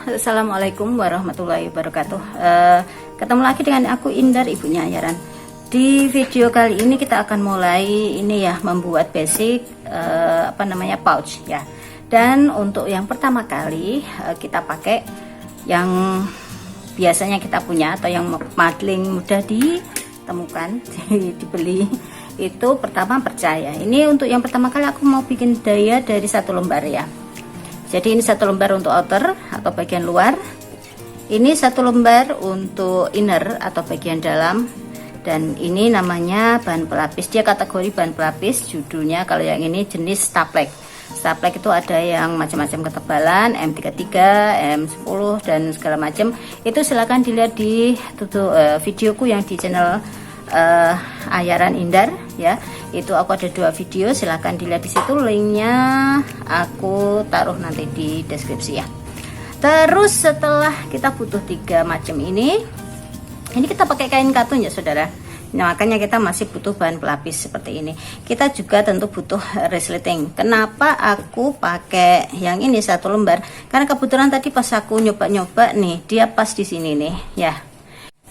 Assalamualaikum warahmatullahi wabarakatuh. Ketemu lagi dengan aku Indar, ibunya Ayaran. Di video kali ini kita akan mulai ini ya, membuat basic pouch ya. Dan untuk yang pertama kali kita pakai yang biasanya kita punya atau yang paling mudah ditemukan dibeli itu pertama percaya. Ini untuk yang pertama kali aku mau bikin daya dari 1 lembar ya. Jadi ini 1 lembar untuk outer atau bagian luar, ini 1 lembar untuk inner atau bagian dalam, dan ini namanya bahan pelapis. Dia kategori bahan pelapis, judulnya kalau yang ini jenis Staplek. Staplek itu ada yang macam-macam ketebalan, M33, M10 dan segala macam. Itu silahkan dilihat di videoku yang di channel Ayaran Indar ya. Itu aku ada 2 video, silahkan dilihat di situ, linknya aku taruh nanti di deskripsi ya. Terus setelah kita butuh 3 macam ini kita pakai kain katun ya saudara. Nah, makanya kita masih butuh bahan pelapis seperti ini. Kita juga tentu butuh resleting. Kenapa aku pakai yang ini 1 lembar? Karena kebetulan tadi pas aku nyoba-nyoba nih, dia pas di sini nih ya.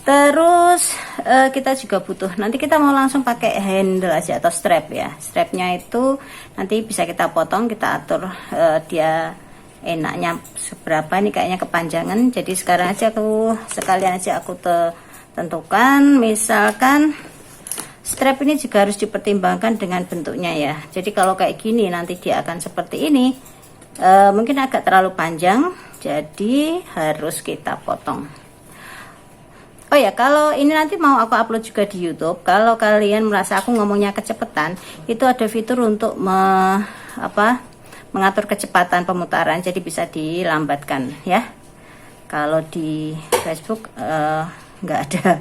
Terus kita juga butuh, nanti kita mau langsung pakai handle aja atau strap ya. Strapnya itu nanti bisa kita potong, kita atur dia enaknya seberapa. Ini kayaknya kepanjangan, jadi sekarang aja sekalian aja aku tentukan. Misalkan strap ini juga harus dipertimbangkan dengan bentuknya ya. Jadi kalau kayak gini nanti dia akan seperti ini, mungkin agak terlalu panjang, jadi harus kita potong. Oh ya, kalau ini nanti mau aku upload juga di YouTube. Kalau kalian merasa aku ngomongnya kecepatan, itu ada fitur untuk mengatur kecepatan pemutaran, jadi bisa dilambatkan ya. Kalau di Facebook nggak ada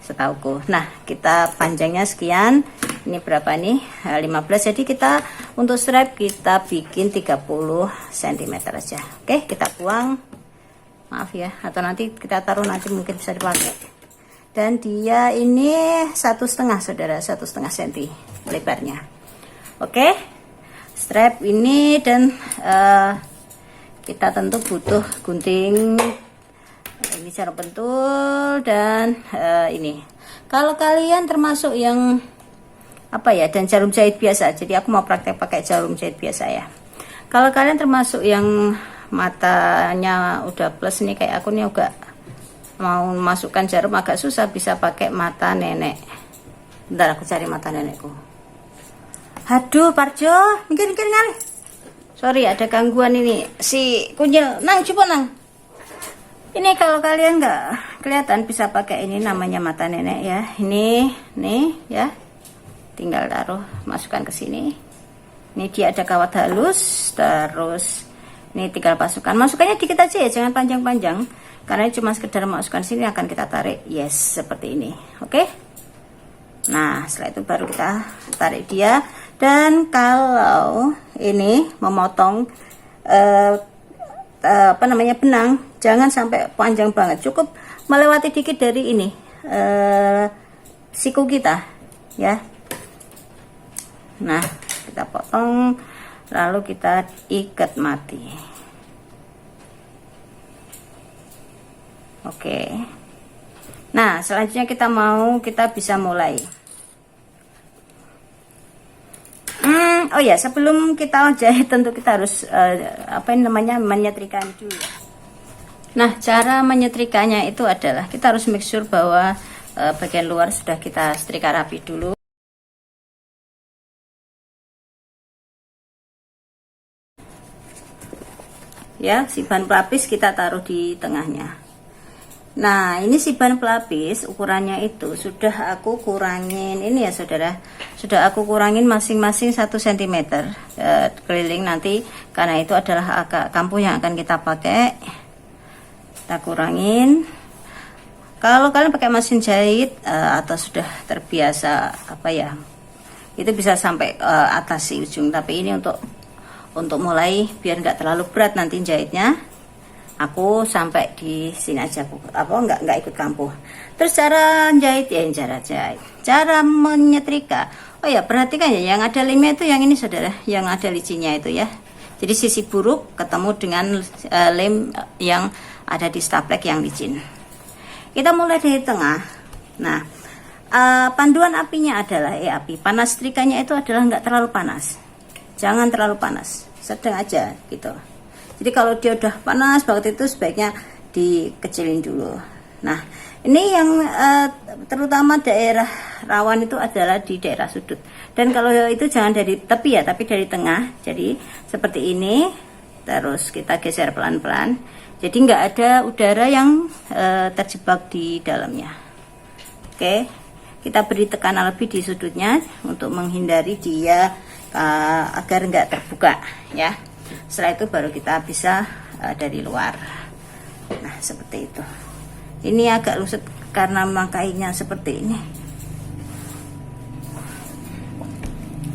setauku. Nah, kita panjangnya sekian. Ini berapa nih? 15. Jadi kita untuk strap kita bikin 30 cm aja. Oke, kita buang. Maaf ya, atau nanti kita taruh, nanti mungkin bisa dipakai. Dan dia ini 1,5 saudara, 1,5 cm lebarnya. Oke, strap ini, dan kita tentu butuh gunting, ini jarum pentul, dan ini. Kalau kalian termasuk yang dan jarum jahit biasa, jadi aku mau praktek pakai jarum jahit biasa ya. Kalau kalian termasuk yang matanya udah plus nih kayak aku nih, juga mau masukkan jarum agak susah, bisa pakai mata nenek. Bentar aku cari mata nenekku. Aduh Parjo, mikir ngali. Sorry ada gangguan ini si kunyil. Nang coba nang. Ini kalau kalian nggak kelihatan bisa pakai ini, namanya mata nenek ya. Ini nih ya, tinggal taruh, masukkan ke sini. Ini dia ada kawat halus, terus ini tinggal masukannya dikit aja ya, jangan panjang-panjang, karena cuma sekedar masukkan sini, akan kita tarik, yes, seperti ini. Oke. Nah, setelah itu baru kita tarik dia. Dan kalau ini memotong benang, jangan sampai panjang banget, cukup melewati dikit dari ini siku kita ya. Nah, kita potong, lalu kita ikat mati. Oke. Nah, selanjutnya kita bisa mulai. Oh ya, sebelum kita jahit tentu kita harus menyetrika dulu. Nah, cara menyetrikanya itu adalah kita harus make sure bahwa bagian luar sudah kita setrika rapi dulu. Ya, si bahan pelapis kita taruh di tengahnya. Nah, ini si bahan pelapis ukurannya itu sudah aku kurangin ini ya saudara, sudah aku kurangin masing-masing 1 cm keliling nanti, karena itu adalah agak kampuh yang akan kita pakai. Kita kurangin. Kalau kalian pakai mesin jahit atau sudah terbiasa itu bisa sampai atas si ujung, tapi ini untuk mulai biar nggak terlalu berat nanti jahitnya, aku sampai di sini aja, nggak ikut kampuh. Terus cara jahit ya, cara menyetrika. Oh ya, perhatikan ya, yang ada lemnya itu yang ini saudara, yang ada licinya itu ya. Jadi sisi buruk ketemu dengan lem yang ada di staplek yang licin. Kita mulai dari tengah. Nah, panduan apinya adalah api. Panas setrikanya itu adalah nggak terlalu panas. Jangan terlalu panas, sedang aja gitu. Jadi kalau dia udah panas banget itu sebaiknya dikecilin dulu. Nah, ini yang terutama daerah rawan itu adalah di daerah sudut. Dan kalau itu jangan dari tepi ya, tapi dari tengah. Jadi seperti ini. Terus kita geser pelan-pelan. Jadi nggak ada udara yang terjebak di dalamnya. Oke, kita beri tekanan lebih di sudutnya untuk menghindari dia agar nggak terbuka ya. Setelah itu baru kita bisa dari luar. Nah, seperti itu. Ini agak lusuh karena memang kainnya seperti ini.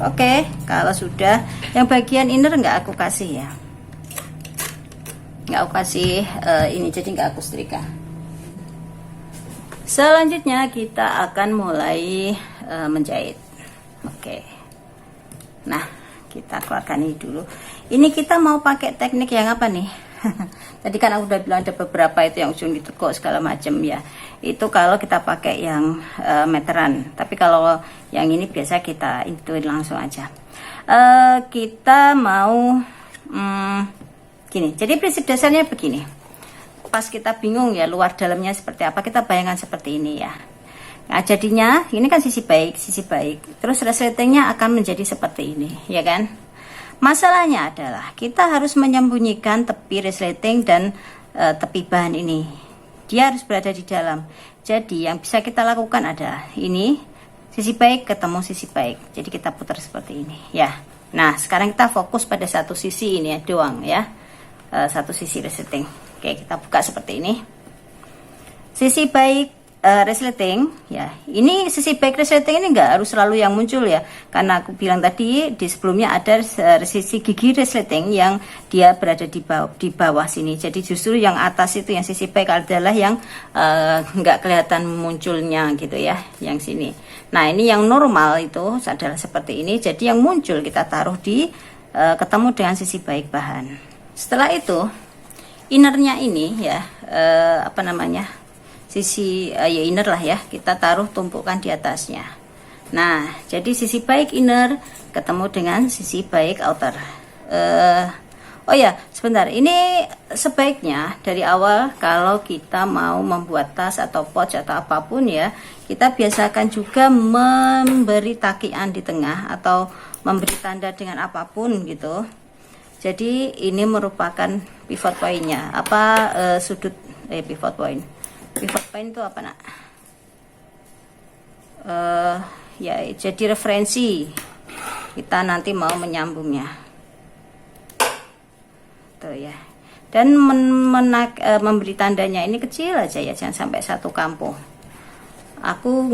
Oke, kalau sudah, yang bagian inner nggak aku kasih ya. Nggak aku kasih ini, jadi nggak aku setrika. Selanjutnya kita akan mulai menjahit. Oke. Nah, kita keluarkan ini dulu. Ini kita mau pakai teknik yang apa nih? Tadi kan aku udah bilang ada beberapa itu yang ujung ditekuk segala macam ya. Itu kalau kita pakai yang meteran. Tapi kalau yang ini biasa kita intuin langsung aja. Kita mau gini. Jadi prinsip dasarnya begini. Pas kita bingung ya luar dalamnya seperti apa, kita bayangkan seperti ini ya. Nah, jadinya ini kan sisi baik. Terus resletingnya akan menjadi seperti ini, ya kan? Masalahnya adalah kita harus menyembunyikan tepi resleting dan tepi bahan ini. Dia harus berada di dalam. Jadi yang bisa kita lakukan adalah ini sisi baik ketemu sisi baik. Jadi kita putar seperti ini, ya. Nah, sekarang kita fokus pada satu sisi ini ya, doang ya. Satu sisi resleting. Oke, kita buka seperti ini. Sisi baik resleting ya. Ini sisi baik resleting ini enggak harus selalu yang muncul ya. Karena aku bilang tadi di sebelumnya ada sisi gigi resleting yang dia berada di bawah sini. Jadi justru yang atas itu yang sisi baik adalah yang enggak kelihatan munculnya gitu ya, yang sini. Nah, ini yang normal itu adalah seperti ini. Jadi yang muncul kita taruh di ketemu dengan sisi baik bahan. Setelah itu innernya ini ya, apa namanya, sisi ya inner lah ya, kita taruh tumpukan di atasnya. Nah, jadi sisi baik inner ketemu dengan sisi baik outer. Oh ya, sebentar, ini sebaiknya dari awal kalau kita mau membuat tas atau pouch atau apapun ya, kita biasakan juga memberi takian di tengah atau memberi tanda dengan apapun gitu. Jadi ini merupakan pivot pointnya. Apa sudut pivot point? Pivot point itu apa nak? Ya jadi referensi kita nanti mau menyambungnya. Tuh ya. Dan memberi tandanya ini kecil aja ya, jangan sampai satu kampung. Aku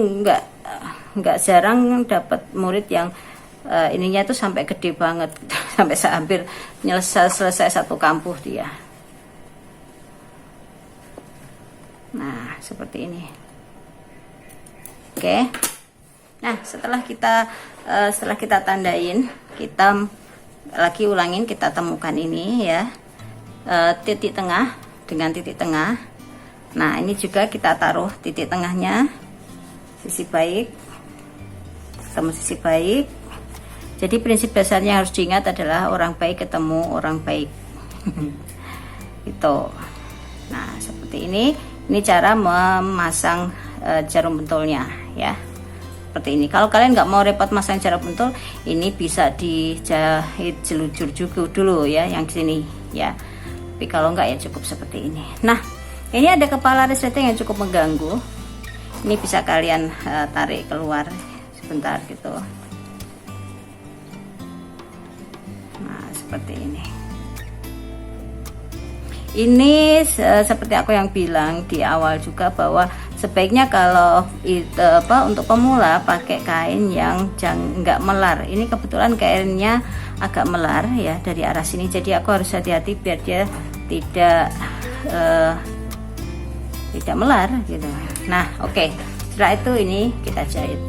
nggak jarang dapat murid yang ininya tuh sampai gede banget, sampai hampir selesai satu kampuh dia. Nah, seperti ini. Oke. Nah, setelah kita tandain, kita lagi ulangin, kita temukan ini ya, titik tengah dengan titik tengah. Nah, ini juga kita taruh titik tengahnya, sisi baik ketemu sisi baik. Jadi prinsip dasarnya harus diingat adalah orang baik ketemu orang baik. Itu. Nah, seperti ini. Ini cara memasang jarum pentulnya ya. Seperti ini. Kalau kalian nggak mau repot masang jarum pentul, ini bisa dijahit jelujur juga dulu ya, yang sini ya. Tapi kalau nggak ya cukup seperti ini. Nah, ini ada kepala resleting yang cukup mengganggu. Ini bisa kalian tarik keluar sebentar gitu. Nah, seperti ini. Ini seperti aku yang bilang di awal juga bahwa sebaiknya kalau itu untuk pemula pakai kain yang nggak melar. Ini kebetulan kainnya agak melar ya dari arah sini, jadi aku harus hati-hati biar dia tidak melar gitu. Nah, oke. Setelah itu ini kita jahit.